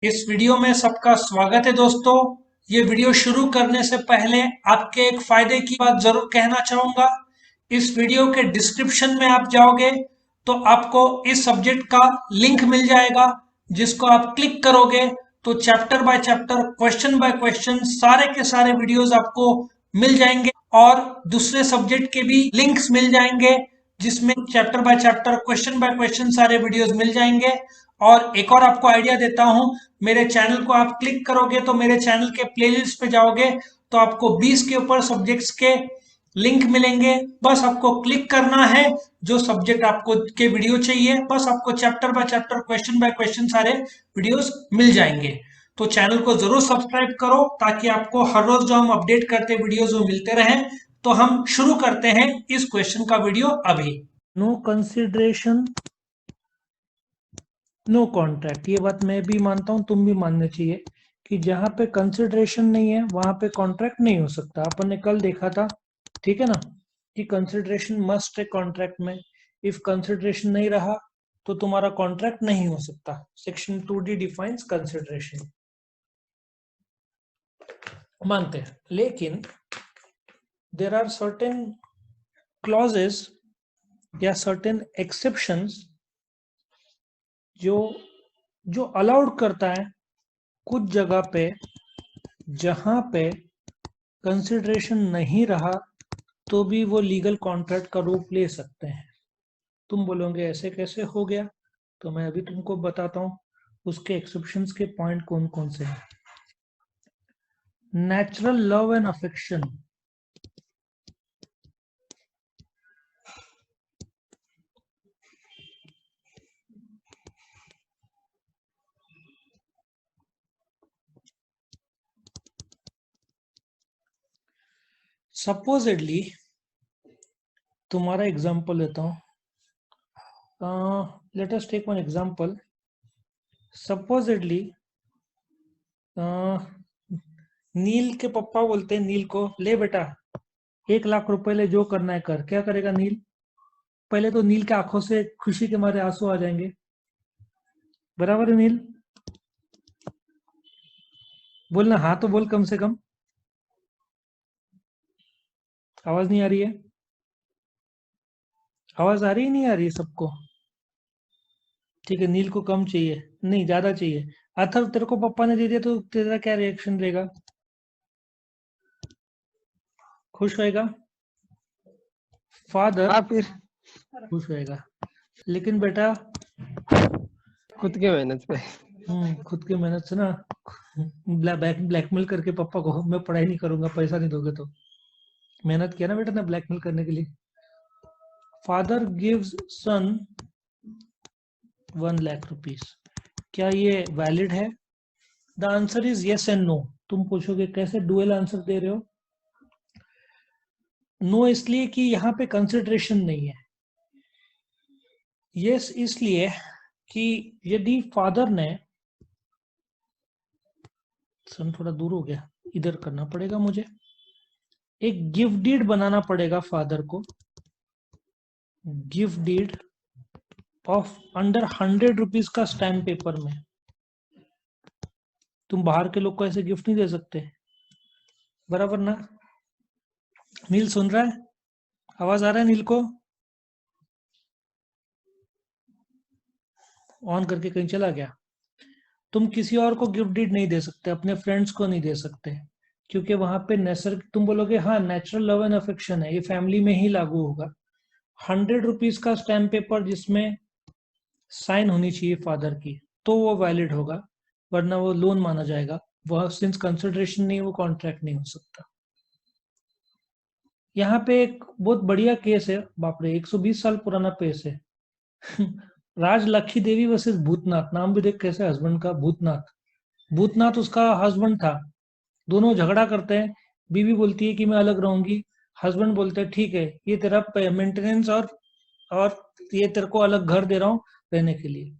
इस वीडियो में सबका स्वागत है दोस्तों। ये वीडियो शुरू करने से पहले आपके एक फायदे की बात जरूर कहना चाहूंगा। इस वीडियो के डिस्क्रिप्शन में आप जाओगे तो आपको इस सब्जेक्ट का लिंक मिल जाएगा, जिसको आप क्लिक करोगे तो chapter by chapter, question by question सारे के सारे वीडियोस आपको मिल जाएंगे और दूसरे सब्जेक्ट के भी लिंक्स मिल जाएंगे, जिसमें chapter by chapter, question by question सारे वीडियोस मिल जाएंगे। और एक और आपको आइडिया देता हूं, मेरे चैनल को आप क्लिक करोगे तो मेरे चैनल के प्लेलिस्ट पे जाओगे तो आपको 20 के ऊपर सब्जेक्ट्स के लिंक मिलेंगे। बस आपको क्लिक करना है, जो सब्जेक्ट आपको के वीडियो चाहिए, बस आपको chapter by chapter, question by question सारे वीडियोस मिल जाएंगे। तो चैनल को जरूर सब्सक्राइब करो ताकि आपको हर रोज जो हम अपडेट करते वीडियोस वो मिलते रहें। तो हम शुरू करते हैं इस क्वेश्चन का वीडियो अभी। नो कंसिडरेशन नो कॉन्ट्रैक्ट, ये बात मैं भी मानता हूं, तुम भी मानना चाहिए कि जहां पे कंसिडरेशन नहीं है वहां पे कॉन्ट्रैक्ट नहीं हो सकता। अपन ने कल देखा था, ठीक है ना, कि कंसिडरेशन मस्ट है कॉन्ट्रैक्ट में। इफ कंसिडरेशन नहीं रहा तो तुम्हारा कॉन्ट्रैक्ट नहीं हो सकता। सेक्शन 2D डिफाइंस कंसिडरेशन, मानते हैं। लेकिन देर आर सर्टेन क्लॉजेस या सर्टेन एक्सेप्शंस जो जो अलाउड करता है कुछ जगह पे, जहां पे कंसिडरेशन नहीं रहा तो भी वो लीगल कॉन्ट्रैक्ट का रूप ले सकते हैं। तुम बोलोगे ऐसे कैसे हो गया, तो मैं अभी तुमको बताता हूं उसके एक्सेप्शंस के पॉइंट कौन कौन से हैं। Natural love and affection, supposedly, तुम्हारा एग्जांपल लेता हूं। Let us take one example. Supposedly Neel के पापा बोलते हैं नील को, ले बेटा 1 लाख रुपए ले, जो करना है कर। क्या करेगा नील? पहले तो नील के आंखों से खुशी के मारे आंसू आ जाएंगे, बराबर है नील? बोलना हाँ तो बोल, कम से कम। आवाज नहीं आ रही है? आवाज आ रही है, नहीं आ रही है सबको? ठीक है, नील को कम चाहिए, नहीं ज्यादा चाहिए। अथर्व, तेरे को पापा ने दे दिया तो तेरा क्या रिएक्शन रहेगा? खुश होएगा? फादर हाँ, फिर खुश होएगा। लेकिन बेटा, खुद के मेहनत पे। खुद की मेहनत से ना, ब्लैकमेल करके पापा को मैं पढ़ाई नहीं करूंगा पैसा नहीं दोगे तो। मेहनत किया ना बेटा ने ब्लैकमेल करने के लिए। Father gives son 1 lakh rupees, क्या ये वैलिड है? The answer is yes and no. तुम पूछोगे कैसे डुअल आंसर दे रहे हो? नो इसलिए कि यहाँ पे कंसिडरेशन नहीं है। यस इसलिए कि यदि फादर ने, सन थोड़ा दूर हो गया, इधर करना पड़ेगा मुझे, एक गिफ्ट डीड बनाना पड़ेगा फादर को। Gift deed of under 100 rupees का स्टैम्प पेपर में। तुम बाहर के लोग को ऐसे गिफ्ट नहीं दे सकते, बराबर ना? नील सुन रहा है? आवाज आ रहा है नील को? ऑन करके कहीं चला गया? तुम किसी और को गिफ्ट डीड नहीं दे सकते, अपने फ्रेंड्स को नहीं दे सकते, क्योंकि वहां पे नेचर, तुम बोलोगे हाँ नेचुरल लव एंड अफेक्शन है, ये फैमिली में ही लागू होगा। 100 रुपीज का स्टैम्प पेपर जिसमें साइन होनी चाहिए फादर की, तो वो वैलिड होगा, वरना वो लोन माना जाएगा। वह सिंस कंसिडरेशन नहीं, वो कॉन्ट्रैक्ट नहीं हो सकता। यहाँ पे एक बहुत बढ़िया केस है, बाप रे 120 साल पुराना केस है। राज लक्ष्मी देवी वर्सेस भूतनाथ, नाम भी देख कैसे, हस्बैंड का भूतनाथ। भूतनाथ उसका हस्बैंड था, दोनों झगड़ा करते हैं। बीवी बोलती है कि मैं अलग रहूंगी, हस्बैंड बोलते हैं ठीक है, ये तेरा मेंटेनेंस और ये तेरे को अलग घर दे रहा हूँ रहने के लिए।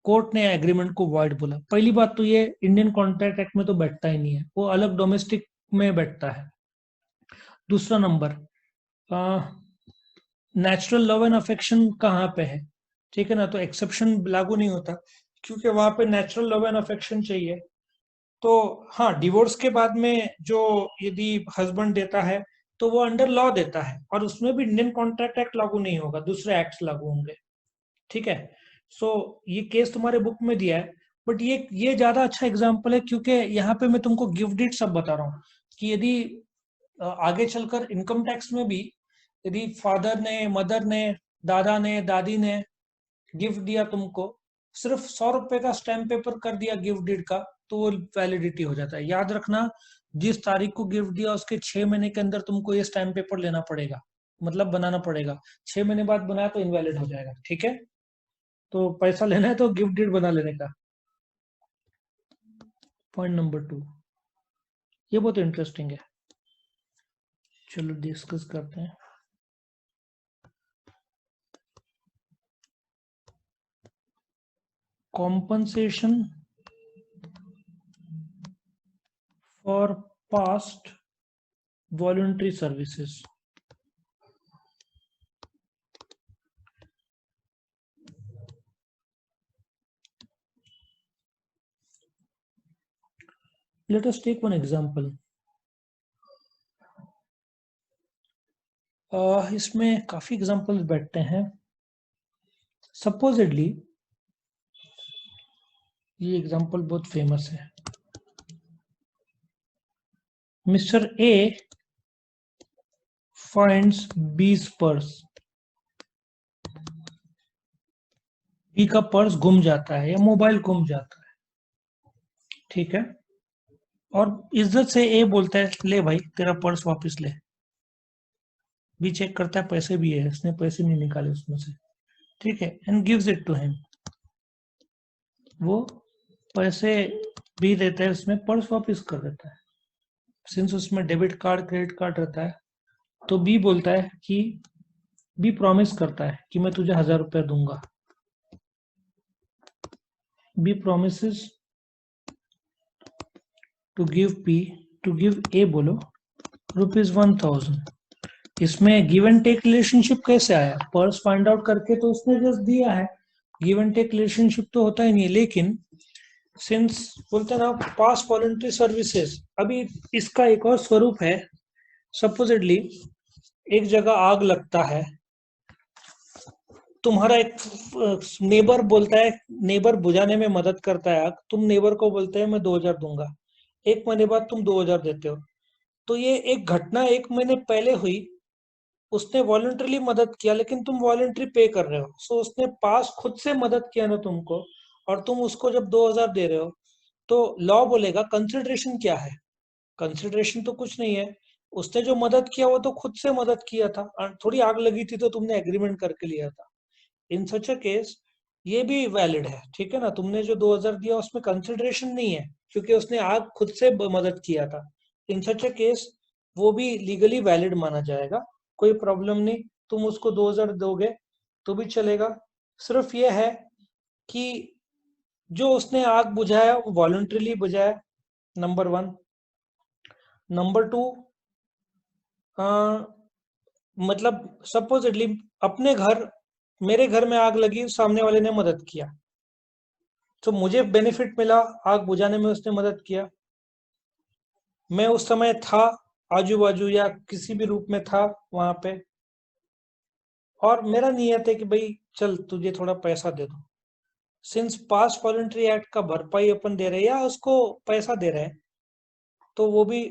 कोर्ट ने एग्रीमेंट को वॉइड बोला। पहली बात तो ये इंडियन कॉन्ट्रैक्ट एक्ट में तो बैठता ही नहीं है, वो अलग डोमेस्टिक में बैठता है। दूसरा number, natural love and affection कहाँ पे है? ठीक है ना, तो एक्सेप्शन लागू नहीं होता। क्योंकि वहां पे नेचुरल लव एंड अफेक्शन चाहिए। तो हाँ, डिवोर्स के बाद में जो यदि हस्बैंड देता है तो वो अंडर लॉ देता है, और उसमें भी इंडियन कॉन्ट्रैक्ट एक्ट लागू नहीं होगा, दूसरे एक्ट लागू होंगे। ठीक है। सो ये केस तुम्हारे बुक में दिया है, बट ये ज्यादा अच्छा एग्जाम्पल है, क्योंकि यहाँ पे मैं तुमको गिफ्ट डीड सब बता रहा हूँ कि यदि आगे चलकर इनकम टैक्स में भी यदि फादर ने, मदर ने, दादा ने, दादी ने गिफ्ट दिया तुमको, सिर्फ 100 रुपए का स्टैम्प पेपर कर दिया गिफ्ट डीड का, तो वो वैलिडिटी हो जाता है। याद रखना, जिस तारीख को गिफ्ट दिया उसके 6 महीने के अंदर तुमको ये स्टैम्प पेपर लेना पड़ेगा, मतलब बनाना पड़ेगा। 6 महीने बाद बनाया तो इनवैलिड हो जाएगा। ठीक है। तो पैसा लेना है तो गिफ्ट डीड बना लेने का। पॉइंट नंबर 2, ये बहुत इंटरेस्टिंग है। चलो डिस्कस करते हैं। Compensation for past voluntary services. Let us take one example. इसमें काफी एग्जांपल्स बैठते हैं। सपोजिडली, ये एग्जांपल बहुत फेमस है। Mister A finds B's purse. B का पर्स गुम जाता है या मोबाइल गुम जाता है। ठीक है। और इज्जत से ए बोलता है, ले भाई तेरा पर्स वापस ले। बी चेक करता है, पैसे भी है, इसने पैसे नहीं निकाले उसमें से। ठीक है। And gives it to him. वो पैसे भी देता है, उसमें पर्स वापस कर देता है। सिंस उसमें डेबिट कार्ड, क्रेडिट कार्ड रहता है, तो बी बोलता है कि, बी प्रॉमिस करता है कि मैं तुझे 1000 रुपया दूंगा। B promises to give P, to give A बोलो ₹1000। इसमें गिव एंड टेक रिलेशनशिप कैसे आया? पर्स फाइंड आउट करके तो उसने जस्ट दिया है, गिव एंड टेक रिलेशनशिप तो होता ही नहीं है। लेकिन सिंस बोलते हैं ना पास वॉलंटरी सर्विसेज, अभी इसका एक और स्वरूप है। सपोजिटली एक जगह आग लगता है, तुम्हारा एक नेबर बोलता है, नेबर बुझाने में मदद करता है आग, तुम नेबर को बोलते हैं मैं 2000 दूंगा। 1 महीने बाद तुम 2000 देते हो। तो ये एक घटना 1 महीने पहले हुई, उसने वॉलंटरली मदद किया, लेकिन तुम वॉलंटरी पे कर रहे हो। सो उसने पास खुद से मदद किया ना तुमको, और तुम उसको जब 2000 दे रहे हो, तो लॉ बोलेगा कंसिडरेशन क्या है? कंसिडरेशन तो कुछ नहीं है, उसने जो मदद किया वो तो खुद से मदद किया था, और थोड़ी आग लगी थी तो तुमने एग्रीमेंट करके लिया था। इन सच अ केस ये भी वैलिड है। ठीक है ना, तुमने जो 2000 दिया उसमें कंसिडरेशन नहीं है, क्योंकि उसने आग खुद से मदद किया था। इन सच अ केस वो भी लीगली वैलिड माना जाएगा, कोई प्रॉब्लम नहीं। तुम उसको 2000 दोगे तो भी चलेगा। सिर्फ ये है कि जो उसने आग बुझाया वो वॉलंटरीली बुझाया, नंबर 1। नंबर 2, मतलब सपोजिटली अपने घर, मेरे घर में आग लगी, सामने वाले ने मदद किया, तो मुझे बेनिफिट मिला, आग बुझाने में उसने मदद किया। मैं उस समय था आजू बाजू या किसी भी रूप में था वहां पे, और मेरा नियत है कि भाई चल तुझे थोड़ा पैसा दे दो। सिंस पास वॉलंटरी एक्ट का भरपाई अपन दे रहे हैं या उसको पैसा दे रहे हैं, तो वो भी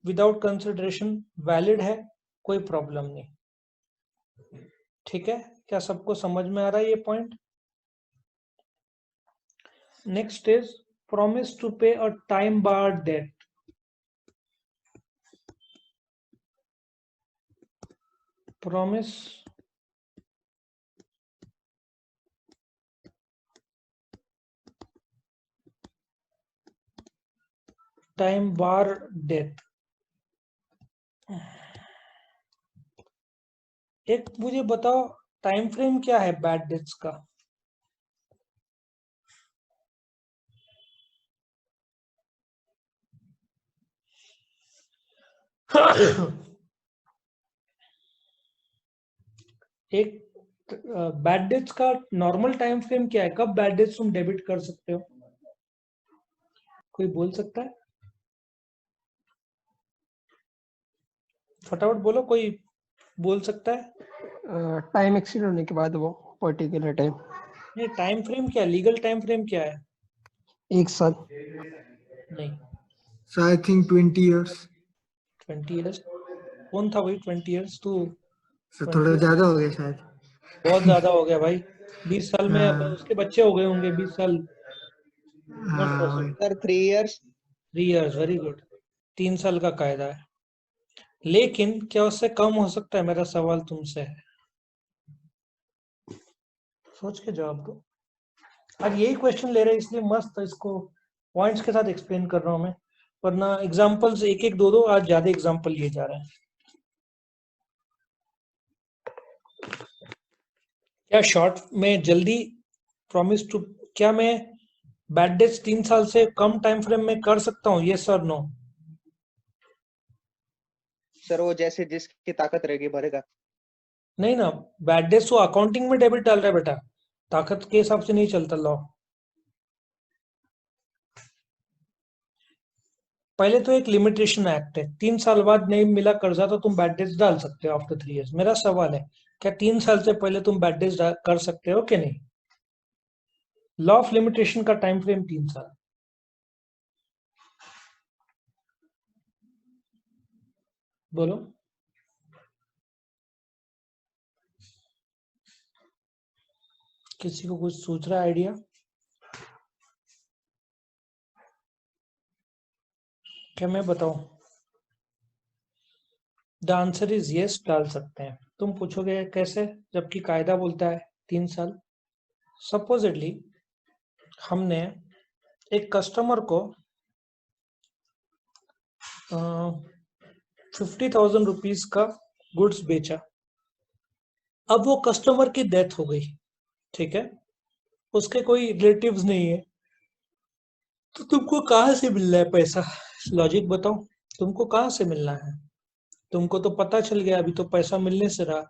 विदाउट कंसिडरेशन वैलिड है, कोई प्रॉब्लम नहीं। ठीक है, क्या सबको समझ में आ रहा है ये point? Next is promise to pay a time barred debt. Promise time bar debt. एक मुझे बताओ, टाइम फ्रेम क्या है बैड डेट्स का? एक बैड डेट्स का नॉर्मल टाइम फ्रेम क्या है? कब बैड डेट्स तुम डेबिट कर सकते हो? कोई बोल सकता है? फटाफट बोलो, कोई बोल सकता है? टाइम एक्सीड होने के बाद वो पर्टिकुलर टाइम। नहीं, टाइम फ्रेम क्या है? लीगल टाइम फ्रेम क्या है? 1 साल। नहीं। So I think 20 years. 20 years? कौन था भाई 20 ईयर्स? तू So 20 थोड़ा years? ज्यादा हो गया शायद। बहुत ज्यादा हो गया भाई। 20 साल में अब हाँ उसके बच्चे हो गए होंगे 20 साल। नॉट हाँ वही। Possible. Sir 3 years. 3 years, very good. 3 साल का कायदा है, लेकिन क्या उससे कम हो सकता है? मेरा सवाल तुमसे है, सोच के जवाब दो। आज यही क्वेश्चन ले रहे हैं इसलिए मस्त इसको पॉइंट्स के साथ एक्सप्लेन कर रहा हूं मैं, वरना एग्जांपल्स एक एक दो दो आज ज्यादा एग्जांपल लिए जा रहे हैं। क्या शॉर्ट में जल्दी प्रॉमिस टू, क्या मैं बैड डेट्स 3 साल से कम टाइम फ्रेम में कर सकता हूँ? यस और नो? सर वो जैसे जिसकी ताकत रहेगी भरेगा। नहीं ना, बैड डेट्स वो अकाउंटिंग में डेबिट डाल रहा है बेटा, ताकत के हिसाब से नहीं चलता लॉ। पहले तो एक लिमिटेशन एक्ट है, 3 साल बाद नहीं मिला कर्जा तो तुम बैड डेट्स डाल सकते हो आफ्टर 3 इयर्स। मेरा सवाल है, क्या 3 साल से पहले तुम बैड डेट्स कर सकते हो कि नहीं? लॉ ऑफ लिमिटेशन का टाइम फ्रेम 3 साल। बोलो। किसी को कुछ सोच रहा है आइडिया? क्या मैं बताऊं? द आंसर इज यस, डाल सकते हैं। तुम पूछोगे कैसे, जबकि कायदा बोलता है 3 साल। सपोजिटली हमने एक कस्टमर को 50,000 रुपीज का गुड्स बेचा। अब वो कस्टमर की डेथ हो गई, ठीक है, उसके कोई रिलेटिव्स नहीं है, तो तुमको कहाँ से मिलना है पैसा? लॉजिक बताओ, तुमको कहाँ से मिलना है? तुमको तो पता चल गया अभी तो पैसा मिलने से रहा,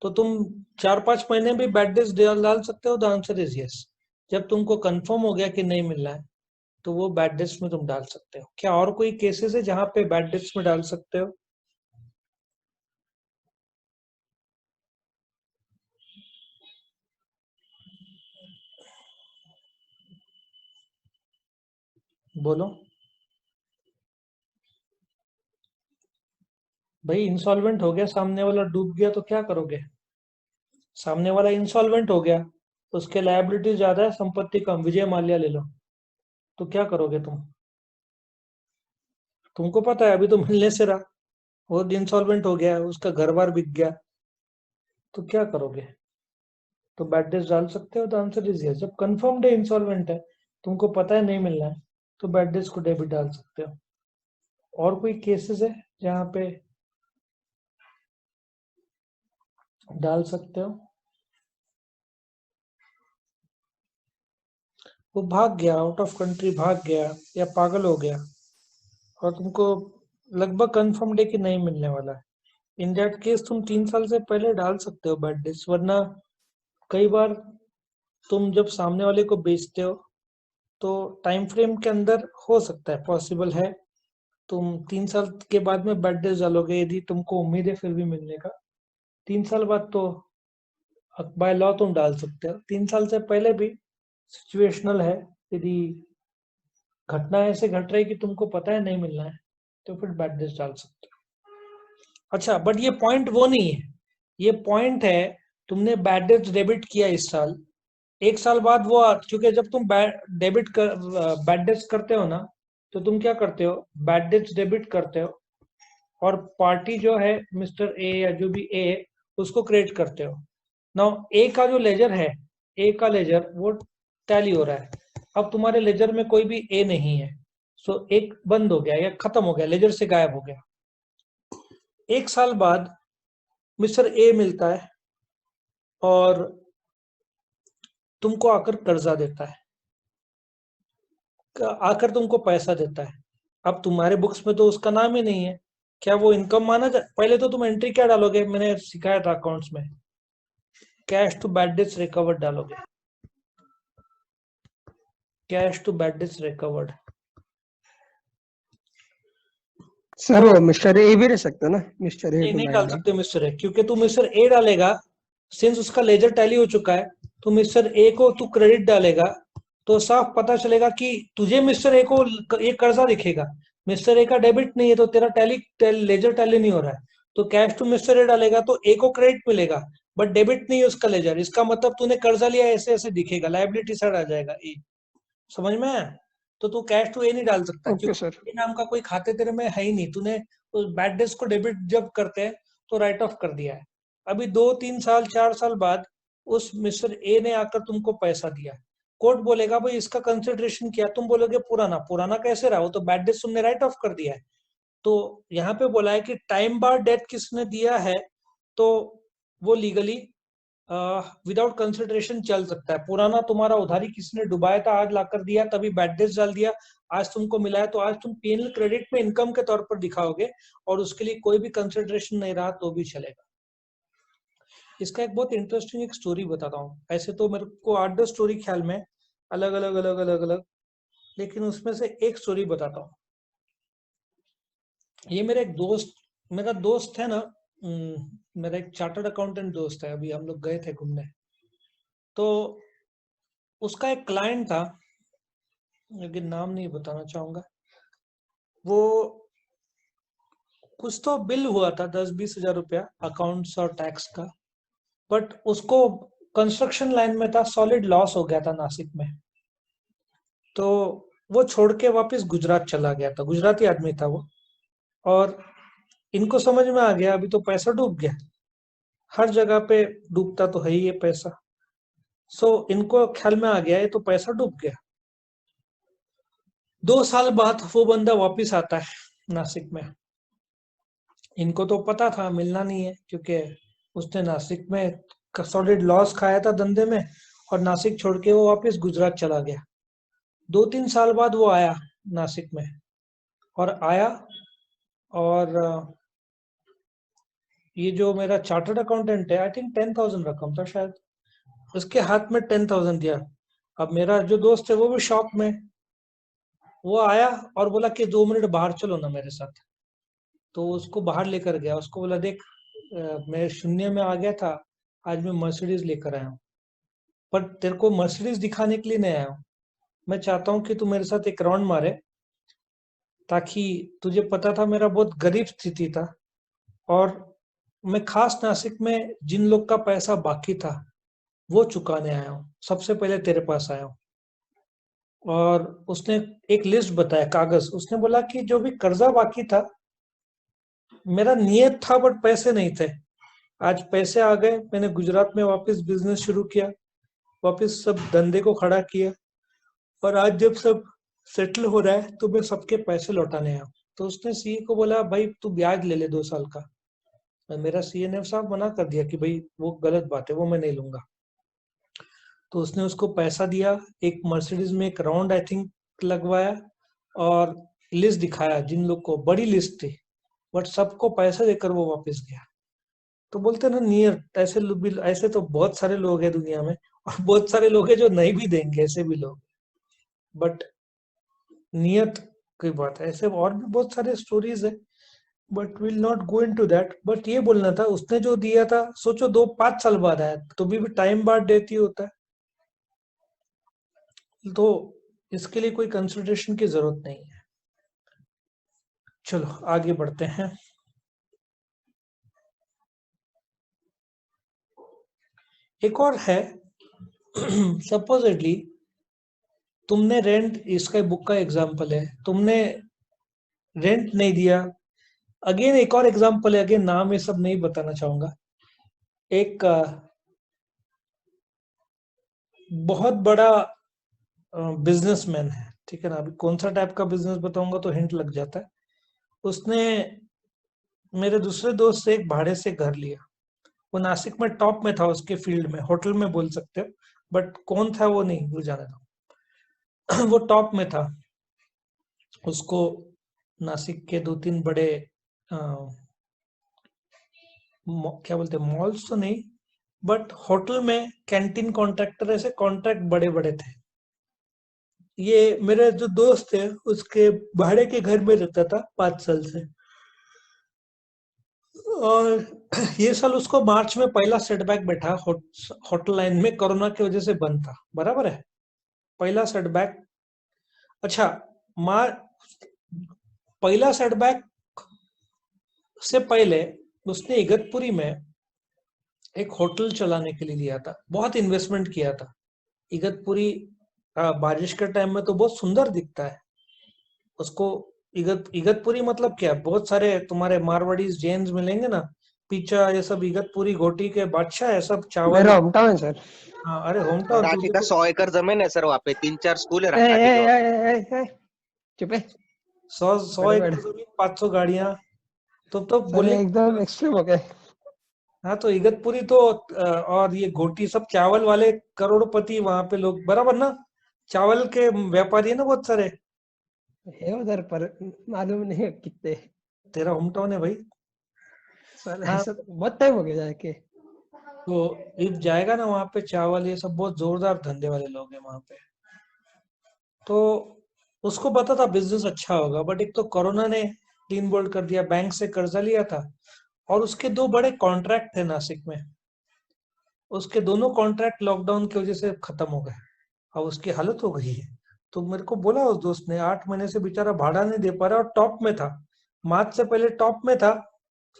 तो तुम 4-5 महीने भी बैड डेज डाल सकते हो। The answer is yes. जब तुमको कंफर्म हो गया कि नहीं मिलना है तो वो बैड डेट्स में तुम डाल सकते हो। क्या और कोई केसेस है जहां पे बैड डेट्स में डाल सकते हो? बोलो भाई। इंसॉल्वेंट हो गया सामने वाला, डूब गया, तो क्या करोगे? सामने वाला इंसॉल्वेंट हो गया, उसके लायबिलिटी ज्यादा है, संपत्ति कम, विजय माल्या ले लो, तो क्या करोगे तुम? तुमको पता है अभी तो मिलने से रहा, वो इंसॉल्वेंट हो गया, उसका घर बार बिक गया, तो क्या करोगे? तो बैड डेट्स डाल सकते हो। तो आंसर इज यस। जब कंफर्म्ड है इंसॉल्वेंट है, तुमको पता है नहीं मिलना है, तो बैड डेट्स को डेबिट डाल सकते हो। और कोई केसेस है जहां पे डाल सकते हो? वो भाग गया, आउट ऑफ कंट्री भाग गया, या पागल हो गया, और तुमको लगभग कंफर्म है कि नहीं मिलने वाला है, इन दैट केस तुम 3 साल से पहले डाल सकते हो बैड डेट्स। वरना कई बार तुम जब सामने वाले को बेचते हो तो टाइम फ्रेम के अंदर हो सकता है, पॉसिबल है, तुम 3 साल के बाद में बैड डेट्स डालोगे यदि तुमको उम्मीद है फिर भी मिलने का। 3 साल बाद तो बाय लॉ तुम डाल सकते हो। 3 साल से पहले भी सिचुएशनल है, यदि घटना ऐसे घट रही कि तुमको पता है नहीं मिलना है, तो फिर बैड डेट्स डाल सकते हो। अच्छा, बट ये पॉइंट वो नहीं है, ये पॉइंट है तुमने बैड डेट्स डेबिट किया इस साल, 1 साल बाद वो, क्योंकि जब तुम बैड डेट्स करते हो ना, तो तुम क्या करते हो? बैड डेट्स डेबिट करते हो, और पार्टी जो है मिस्टर ए या जो भी ए है उसको क्रेडिट करते हो। नाउ ए का जो लेजर है, ए का लेजर वो टैली हो रहा है। अब तुम्हारे लेजर में कोई भी ए नहीं है, सो एक बंद हो गया या खत्म हो गया, लेजर से गायब हो गया। 1 साल बाद मिस्टर ए मिलता है और तुमको आकर कर्जा देता है, आकर तुमको पैसा देता है। अब तुम्हारे बुक्स में तो उसका नाम ही नहीं है, क्या वो इनकम माना जाए? पहले तो तुम एंट्री क्या डालोगे, मैंने सिखाया था अकाउंट्स में, cash to bad debts recovered डालोगे, cash to bad debts recovered. Sir वो मिस्टर ए भी रह सकता है ना, मिस्टर ए नहीं टू नहीं बैड डाल डेट। सकते मिस्टर ए, क्योंकि तू मिस्टर ए डालेगा, सिंस उसका लेजर टैली हो चुका है, तो मिस्टर ए को तू क्रेडिट डालेगा तो साफ पता चलेगा कि तुझे मिस्टर ए को एक कर्जा दिखेगा, मिस्टर ए का डेबिट नहीं है तो तेरा टैली लेजर टैली नहीं हो रहा है, तो कैश टू मिस्टर ए डालेगा तो ए को क्रेडिट मिलेगा बट डेबिट नहीं है उसका लेजर, इसका मतलब तूने कर्जा लिया ऐसे ऐसे दिखेगा, लायबिलिटी साइड आ जाएगा ए। समझ में आया? तो तू कैश टू ए नहीं डाल सकता ओके सर। क्योंकि ए नाम का कोई खाते तेरे में है ही नहीं, तूने उस बैड डेट्स को डेबिट जब करते हैं तो राइट ऑफ कर दिया है। अभी 2-3 साल 4 साल बाद उस मिस्टर ए ने आकर तुमको पैसा दिया, कोर्ट बोलेगा भाई इसका कंसिडरेशन किया, तुम बोलोगे पुराना, पुराना कैसे रहा, वो तो बैड डेट्स तुमने राइट ऑफ कर दिया है। तो यहाँ पे बोला है कि टाइम बार डेट किसने दिया है तो वो लीगली विदाउट कंसिडरेशन चल सकता है। पुराना तुम्हारा उधारी किसने डुबाया था, आज लाकर दिया तभी बैड डेट्स डाल दिया, आज तुमको मिला है तो आज तुम पीएनएल क्रेडिट में इनकम के तौर पर दिखाओगे और उसके लिए कोई भी कंसिडरेशन नहीं रहा तो भी चलेगा। इसका एक बहुत इंटरेस्टिंग एक स्टोरी बताता हूँ। ऐसे तो मेरे को 8-10 स्टोरी ख्याल में अलग अलग अलग अलग अलग, लेकिन उसमें से एक स्टोरी बताता हूँ। ये मेरा दोस्त है ना, मेरा एक चार्टर्ड अकाउंटेंट दोस्त है, अभी हम लोग गए थे घूमने, तो उसका एक क्लाइंट था, लेकिन नाम नहीं बताना चाहूंगा, वो कुछ तो बिल हुआ था 10-20 हजार रुपया अकाउंट्स और टैक्स का, बट उसको कंस्ट्रक्शन लाइन में था, सॉलिड लॉस हो गया था नासिक में, तो वो छोड़ के वापस गुजरात चला गया था, गुजराती आदमी था वो, और इनको समझ में आ गया अभी तो पैसा डूब गया, हर जगह पे डूबता तो है ही ये पैसा, सो इनको ख्याल में आ गया ये तो पैसा डूब गया। 2 साल बाद वो बंदा वापिस आता है नासिक में, इनको तो पता था मिलना नहीं है क्योंकि उसने नासिक में सॉलिड लॉस खाया था धंधे में, और नासिक छोड़ के वो वापस गुजरात चला गया। 2-3 साल बाद वो आया नासिक में, और आया और ये जो मेरा चार्टर्ड अकाउंटेंट है, आई थिंक 10,000 रकम था शायद, उसके हाथ में 10,000 दिया। अब मेरा जो दोस्त है वो भी शॉक में, वो आया और बोला कि 2 मिनट बाहर चलो ना मेरे साथ, तो उसको बाहर लेकर गया, उसको बोला देख मैं शून्य में आ गया था, आज मैं मर्सिडीज लेकर आया हूँ, पर तेरे को मर्सिडीज दिखाने के लिए नहीं आया हूँ, मैं चाहता हूँ कि तू मेरे साथ एक राउंड मारे, ताकि तुझे पता था मेरा बहुत गरीब स्थिति था, और मैं खास नासिक में जिन लोग का पैसा बाकी था वो चुकाने आया हूँ, सबसे पहले तेरे पास आया हूँ। और उसने एक लिस्ट बताया, कागज, उसने बोला कि जो भी कर्जा बाकी था, मेरा नियत था बट पैसे नहीं थे, आज पैसे आ गए, मैंने गुजरात में वापस बिजनेस शुरू किया, वापस सब धंधे को खड़ा किया, और आज जब सब सेटल हो रहा है तो मैं सबके पैसे लौटाने आया। तो उसने सीए को बोला भाई तू ब्याज ले ले 2 साल का, मेरा सीए ने साहब मना कर दिया कि भाई वो गलत बात है, वो मैं नहीं लूंगा। तो उसने उसको पैसा दिया, एक मर्सिडीज में एक राउंड आई थिंक लगवाया, और लिस्ट दिखाया जिन लोग को, बड़ी लिस्ट थी, बट सबको पैसा देकर वो वापस गया। तो बोलते ना नियर, ऐसे तो बहुत सारे लोग हैं दुनिया में, और बहुत सारे लोग हैं जो नहीं भी देंगे, ऐसे भी लोग, बट नियत की बात है। ऐसे और भी बहुत सारे स्टोरीज है, but will not go into that. But ये बोलना था उसने जो दिया था, सोचो 2-5 साल बाद आया, तो भी टाइम बाद देती होता है, तो इसके लिए कोई कंसिडरेशन की जरूरत नहीं है। चलो आगे बढ़ते हैं। एक और है, सपोजिटली तुमने रेंट, इसका बुक का एग्जांपल है, तुमने रेंट नहीं दिया, अगेन एक और एग्जांपल है, अगेन नाम ये सब नहीं बताना चाहूंगा। एक बहुत बड़ा बिजनेसमैन है, ठीक है ना, अभी कौन सा टाइप का बिजनेस बताऊंगा तो हिंट लग जाता है। उसने मेरे दूसरे दोस्त से एक भाड़े से घर लिया, वो नासिक में टॉप में था उसके फील्ड में, होटल में बोल सकते हो, बट कौन था वो नहीं, वो जाने दो। वो टॉप में था, उसको नासिक के 2-3 बड़े क्या बोलते हैं, मॉल्स तो नहीं, बट होटल में कैंटीन कॉन्ट्रैक्टर ऐसे कॉन्ट्रैक्ट बड़े बड़े थे। ये मेरे जो दोस्त थे उसके भाड़े के घर में रहता था 5 साल से, और ये साल उसको मार्च में पहला सेटबैक बैठा। होटल लाइन में कोरोना की वजह से बंद था, बराबर है, पहला सेटबैक। अच्छा, मार पहला सेटबैक से पहले उसने इगतपुरी में एक होटल चलाने के लिए लिया था, बहुत इन्वेस्टमेंट किया था। इगतपुरी बारिश के टाइम में तो बहुत सुंदर दिखता है उसको। इगतपुरी मतलब क्या, बहुत सारे तुम्हारे मारवाड़ीज जैन्स मिलेंगे ना, पीछा ये सब इगतपुरी घोटी के बादशाह है, सब चावल। मेरा होम टाउन है सर। हाँ, अरे होम टाउन मराठी तुझे का तो 100 एकड़ जमीन है सर, वहाँ पे 3-4 स्कूल है ए, ए, राठी के वहाँ पे। ए, ए, ए, चुप है। 100 बड़े एकड़ बड़े जमीन, 500 गाड़ियां, तो सर बोलने। एकदम एक्सट्रीम हो गए। हाँ, तो इगतपुरी तो और ये घोटी सब चावल वाले करोड़पति वहां पे लोग, बराबर ना, चावल के व्यापारी है ना बहुत सारे। है उधर पर मालूम नहीं है कितने। तेरा होम टाउन है भाई। सर हाँ, ऐसा बहुत टाइम हो गया जाके। तो इफ जाएगा ना वहां पे, चावल ये सब बहुत जोरदार धंधे वाले लोग हैं वहां पे। तो उसको पता था बिजनेस अच्छा होगा, बट एक तो कोरोना ने क्लीन बोल्ड कर दिया, बैंक से कर्जा लिया था, और उसके 2 बड़े कॉन्ट्रैक्ट थे नासिक में, उसके दोनों कॉन्ट्रैक्ट लॉकडाउन की वजह से खत्म हो गए। अब उसकी हालत हो गई है। तो मेरे को बोला उस दोस्त ने, 8 महीने से बेचारा भाड़ा नहीं दे पा रहा, और टॉप में था, मार्च से पहले टॉप में था।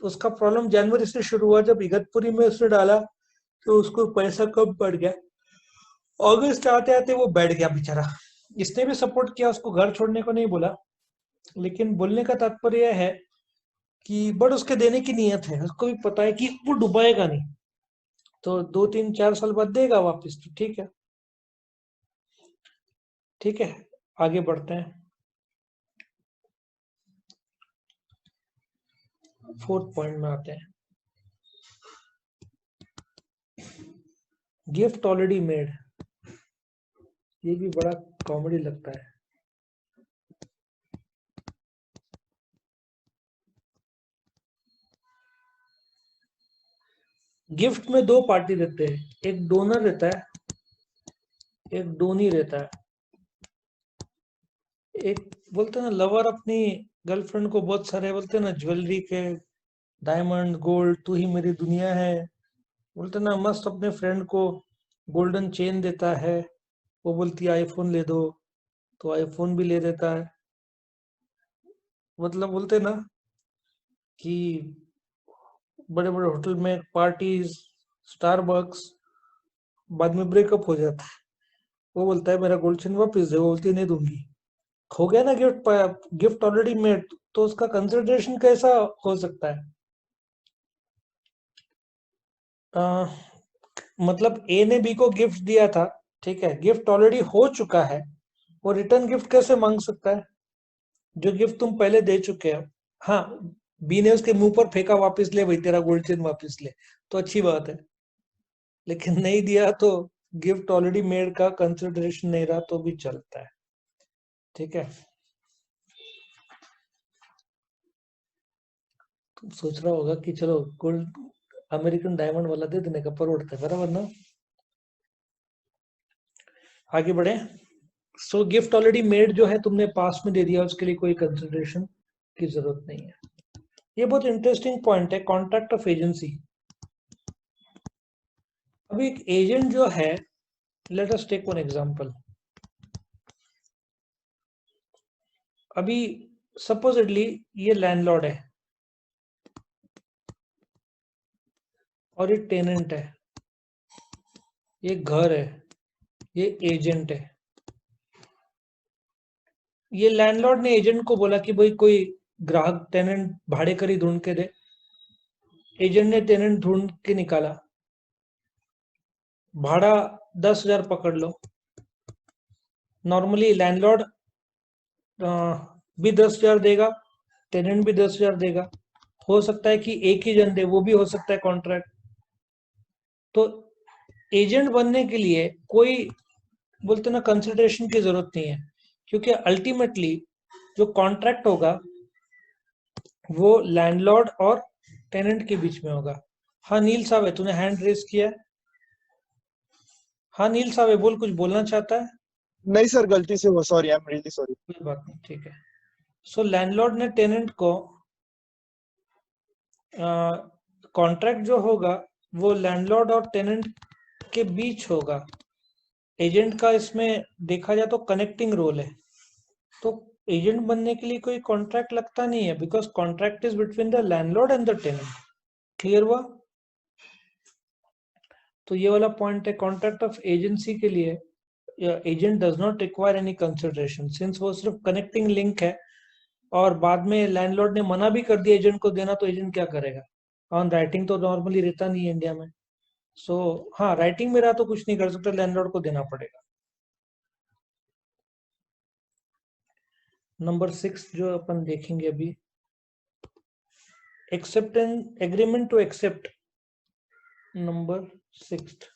उसका प्रॉब्लम जनवरी से शुरू हुआ, जब इगतपुरी में उसने डाला तो उसको पैसा कम पड़ गया। अगस्त आते आते वो बैठ गया बेचारा। इसने भी सपोर्ट किया, उसको घर छोड़ने को नहीं बोला, लेकिन बोलने का तात्पर्य यह है कि बट उसके देने की नीयत है, उसको भी पता है कि वो डुबाएगा नहीं, तो 2-3-4 साल बाद देगा वापस, तो ठीक है। ठीक है, आगे बढ़ते हैं। 4th पॉइंट में आते हैं, गिफ्ट ऑलरेडी मेड। ये भी बड़ा कॉमेडी लगता है। गिफ्ट में 2 पार्टी रहते हैं, एक डोनर रहता है, एक डोनी रहता है। एक बोलते हैं ना, लवर अपनी गर्लफ्रेंड को बहुत सारे बोलते हैं ना, ज्वेलरी के, डायमंड गोल्ड, तू ही मेरी दुनिया है, बोलते हैं ना, मस्त अपने फ्रेंड को गोल्डन चेन देता है। वो बोलती है आईफोन ले दो, तो आईफोन भी ले देता है। मतलब बोलते हैं ना कि बड़े बड़े होटल में पार्टीज, स्टारबक्स, बाद में ब्रेकअप हो जाता है। वो बोलता है मेरा गोल्ड चेन वापस दे, वो बोलती है नहीं दूंगी। हो गया ना गिफ्ट, गिफ्ट ऑलरेडी मेड, तो उसका कंसिडरेशन कैसा हो सकता है? आ, मतलब ए ने बी को गिफ्ट दिया था, ठीक है, गिफ्ट ऑलरेडी हो चुका है, वो रिटर्न गिफ्ट कैसे मांग सकता है जो गिफ्ट तुम पहले दे चुके हो? हाँ, बी ने उसके मुंह पर फेंका वापस ले भाई, तेरा गोल्ड चेन वापस ले, तो अच्छी बात है, लेकिन नहीं दिया तो गिफ्ट ऑलरेडी मेड का कंसिडरेशन नहीं रहा तो भी चलता है। ठीक है, तुम सोच रहा होगा कि चलो गोल्ड अमेरिकन डायमंड वाला दे देने का, पर उड़ता है, बराबर ना। आगे बढ़े। सो गिफ्ट ऑलरेडी मेड जो है तुमने पास में दे दिया, उसके लिए कोई कंसिडरेशन की जरूरत नहीं है। ये बहुत इंटरेस्टिंग पॉइंट है, कॉन्ट्रैक्ट ऑफ एजेंसी। अभी एक एजेंट जो है, let us take one example. अभी सपोजिटली ये लैंडलॉर्ड है और ये टेनेंट है, ये घर है, ये एजेंट है। ये लैंडलॉर्ड ने एजेंट को बोला कि भाई कोई ग्राहक टेनेंट भाड़े कर ही ढूंढ के दे। एजेंट ने टेनेंट ढूंढ के निकाला, भाड़ा 10,000 पकड़ लो। नॉर्मली लैंडलॉर्ड भी 10,000 देगा, टेनेंट भी 10,000 देगा। हो सकता है कि एक ही जन दे, वो भी हो सकता है कॉन्ट्रैक्ट। तो एजेंट बनने के लिए कोई बोलते ना कंसिडरेशन की जरूरत नहीं है, क्योंकि अल्टीमेटली जो कॉन्ट्रैक्ट होगा वो लैंडलॉर्ड और टेनेंट के बीच में होगा। हाँ नील साहब है, तूने हैंड रेस किया है, हाँ नील साहब, बोल, कुछ बोलना चाहता है? नहीं सर, गलती से हुआ, sorry, I am really sorry. कोई बात नहीं, ठीक है। सो लैंडलॉर्ड ने टेनेंट को कॉन्ट्रैक्ट जो होगा वो लैंडलॉर्ड और टेनेंट के बीच होगा। एजेंट का इसमें देखा जाए तो कनेक्टिंग रोल है, तो एजेंट बनने के लिए कोई कॉन्ट्रैक्ट लगता नहीं है, because contract is between the landlord and the tenant. Clear हुआ? तो ये वाला पॉइंट है। कॉन्ट्रैक्ट ऑफ एजेंसी के लिए agent does not require any consideration, since वो सिर्फ कनेक्टिंग लिंक है, और बाद में लैंडलॉर्ड ने मना भी कर दिया एजेंट को देना, तो एजेंट क्या करेगा? ऑन राइटिंग तो नॉर्मली रहता नहीं है इंडिया में। सो हाँ, राइटिंग में रहा तो कुछ नहीं कर सकता, लैंडलॉर्ड को देना पड़ेगा। नंबर 6 जो अपन देखेंगे अभी, acceptance agreement to accept. Number 6,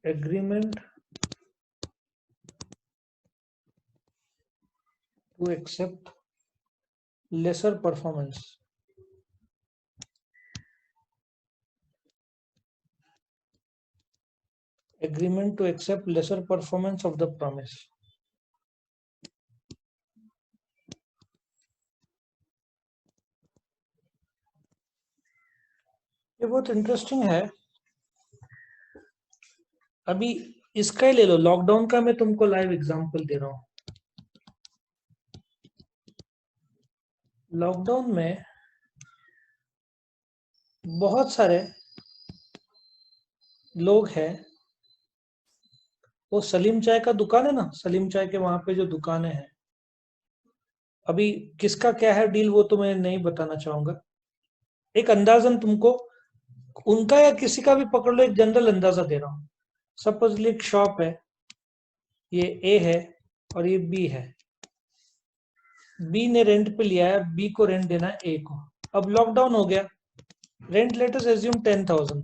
agreement to accept lesser performance. Agreement to accept lesser performance of the promise. ये बहुत इंटरेस्टिंग है। अभी इसका ही ले लो, लॉकडाउन का मैं तुमको लाइव एग्जांपल दे रहा हूं। लॉकडाउन में बहुत सारे लोग हैं, वो सलीम चाय का दुकान है ना, सलीम चाय के वहां पे जो दुकानें हैं, अभी किसका क्या है डील वो तो मैं नहीं बताना चाहूंगा। एक अंदाजन तुमको उनका या किसी का भी पकड़ लो, एक जनरल अंदाजा दे रहा हूं। सपोजली एक शॉप है, ये ए है और ये बी है। बी ने रेंट पे लिया है, बी को रेंट देना है ए को। अब लॉकडाउन हो गया, रेंट लेट अस एज्यूम 10,000।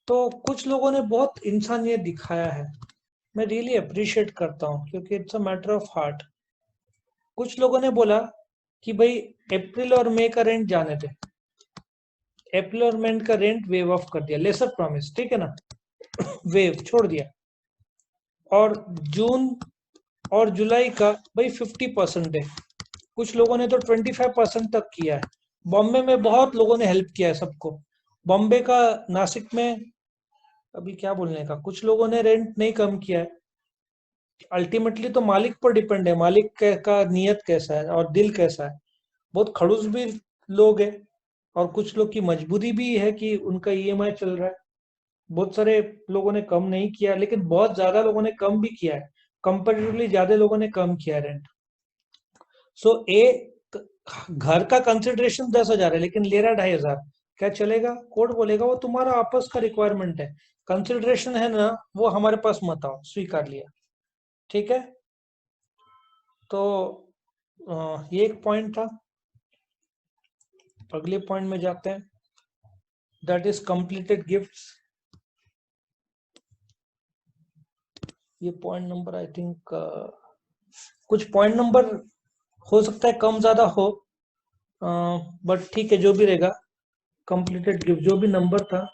तो कुछ लोगों ने बहुत इंसानियत दिखाया है, मैं रियली अप्रिशिएट करता हूँ, क्योंकि it's a matter of heart. कुछ लोगों ने बोला कि भाई अप्रैल और मई का रेंट जाने दे, अप्रैल और मई का रेंट वेव ऑफ कर दिया, लेसर प्रॉमिस, ठीक है ना, वेव छोड़ दिया। और जून और जुलाई का भाई 50% है, कुछ लोगों ने तो 25% तक किया है। बॉम्बे में बहुत लोगों ने हेल्प किया है सबको, बॉम्बे का, नासिक में, अभी क्या बोलने का, कुछ लोगों ने रेंट नहीं कम किया है। अल्टीमेटली तो मालिक पर डिपेंड है, मालिक का नियत कैसा है और दिल कैसा है। बहुत खड़ूस भी लोग हैं, और कुछ लोग की मजबूरी भी है कि उनका ईएमआई चल रहा है। बहुत सारे लोगों ने कम नहीं किया, लेकिन बहुत ज्यादा लोगों ने कम भी किया है, कंपेरेटिवली ज्यादा लोगों ने कम किया है रेंट। सो घर का कंसिडरेशन 10,000 है, लेकिन ले रहा 2,500, क्या चलेगा? कोर्ट बोलेगा वो तुम्हारा आपस का रिक्वायरमेंट है, कंसिडरेशन है ना, वो हमारे पास मत आओ, स्वीकार लिया, ठीक है। तो ये एक पॉइंट था। अगले पॉइंट में जाते हैं, दैट इज कंप्लीटेड गिफ्ट्स। ये पॉइंट नंबर आई थिंक कुछ पॉइंट नंबर हो सकता है कम ज्यादा हो, बट ठीक है, जो भी रहेगा। कंप्लीटेड गिफ्ट जो भी नंबर था,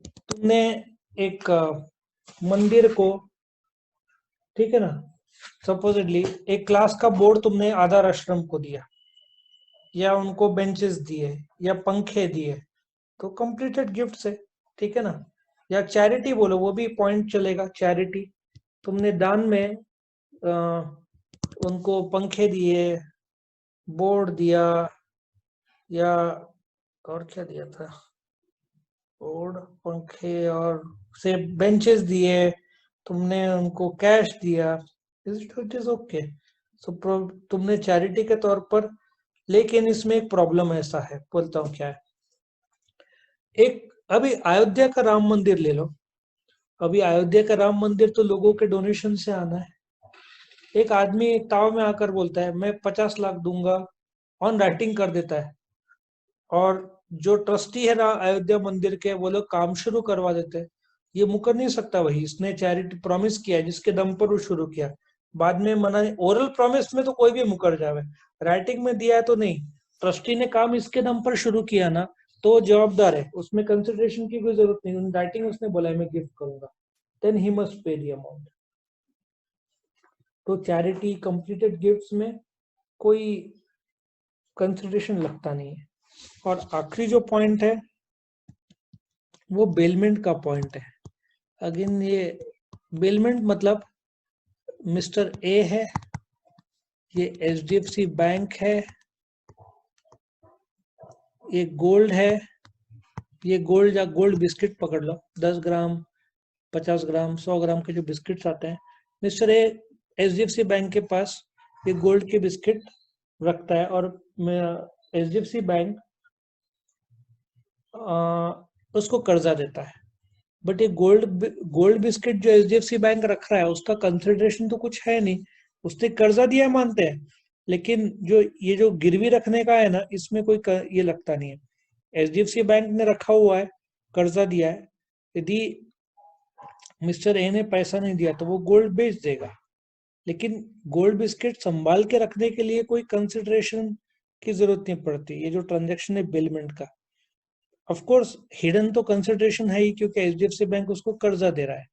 तुमने एक मंदिर को, ठीक है ना, सपोजिटली एक क्लास का बोर्ड तुमने आधार आश्रम को दिया, या उनको बेंचेस दिए, या पंखे दिए, तो कंप्लीटेड गिफ्ट से, ठीक है ना। या चैरिटी बोलो, वो भी पॉइंट चलेगा, चैरिटी। तुमने दान में उनको पंखे दिए, बोर्ड दिया, या और क्या दिया था, बोर्ड, पंखे और से बेंचेस दिए, तुमने उनको कैश दिया, इट इज ओके। सो तुमने चैरिटी के तौर पर, लेकिन इसमें एक प्रॉब्लम ऐसा है, बोलता हूँ क्या है। एक अभी अयोध्या का राम मंदिर ले लो, अभी अयोध्या का राम मंदिर तो लोगों के डोनेशन से आना है। एक आदमी एक ताव में आकर बोलता है मैं 50 लाख दूंगा, ऑन राइटिंग कर देता है, और जो ट्रस्टी है ना अयोध्या मंदिर के, वो लोग काम शुरू करवा देते हैं। ये मुकर नहीं सकता, वही इसने चैरिटी प्रॉमिस किया है, जिसके दम पर वो शुरू किया, बाद में मना। ओरल प्रॉमिस में तो कोई भी मुकर जावे, राइटिंग में दिया है तो नहीं। ट्रस्टी ने काम इसके दम पर शुरू किया ना, तो वो जवाबदार है, उसमें कंसिडरेशन की कोई जरूरत नहीं, उन राइटिंग उसने बोला है मैं गिफ्ट करूंगा, then he must pay the amount. तो चैरिटी कंप्लीटेड गिफ्ट्स में कोई कंसिडरेशन लगता नहीं है। और आखिरी जो पॉइंट है वो बेलमेंट का पॉइंट है। अगेन ये बेलमेंट मतलब मिस्टर ए है, ये HDFC बैंक है, ये गोल्ड है, ये गोल्ड या गोल्ड बिस्किट पकड़ लो, 10 ग्राम 50 ग्राम 100 ग्राम के जो बिस्किट्स आते हैं, मिस्टर ए HDFC बैंक के पास ये गोल्ड के बिस्किट रखता है और HDFC बैंक उसको कर्जा देता है। बट ये गोल्ड बिस्किट जो HDFC बैंक रख रहा है उसका कंसिडरेशन तो कुछ है नहीं, उसने कर्जा दिया है मानते हैं, लेकिन जो गिरवी रखने का है ना, इसमें कोई ये लगता नहीं है। HDFC बैंक ने रखा हुआ है, कर्जा दिया है, यदि मिस्टर ए ने पैसा नहीं दिया तो वो गोल्ड बेच देगा, लेकिन गोल्ड बिस्किट संभाल के रखने के लिए कोई कंसिडरेशन की जरूरत नहीं पड़ती। ये जो ट्रांजैक्शन है बेलमेंट का, ऑफ कोर्स हिडन तो कंसिडरेशन है ही, क्योंकि HDFC बैंक उसको कर्जा दे रहा है।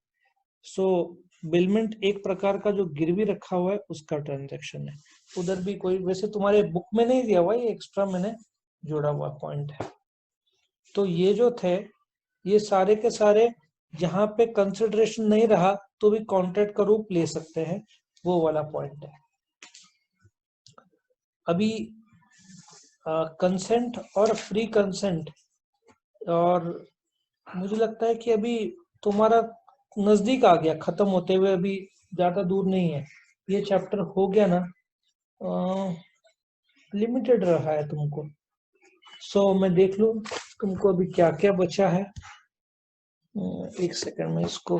सो बेलमेंट एक प्रकार का जो गिरवी रखा हुआ है उसका ट्रांजैक्शन है। उधर भी कोई, वैसे तुम्हारे बुक में नहीं दिया हुआ, ये एक्स्ट्रा मैंने जोड़ा हुआ पॉइंट है। तो ये जो थे, ये सारे के सारे जहां पे कंसिडरेशन नहीं रहा तो भी कॉन्ट्रैक्ट का रूप ले सकते हैं, वो वाला पॉइंट है। अभी कंसेंट और फ्री कंसेंट, और मुझे लगता है कि अभी तुम्हारा नजदीक आ गया खत्म होते हुए, अभी ज्यादा दूर नहीं है, ये चैप्टर हो गया ना, लिमिटेड रहा है तुमको। सो मैं देख लूं तुमको अभी क्या क्या बचा है, एक सेकंड में इसको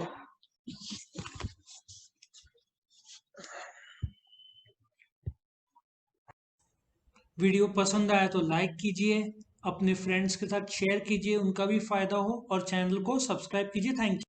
वीडियो पसंद आया तो लाइक कीजिए, अपने फ्रेंड्स के साथ शेयर कीजिए, उनका भी फायदा हो, और चैनल को सब्सक्राइब कीजिए। Thank you.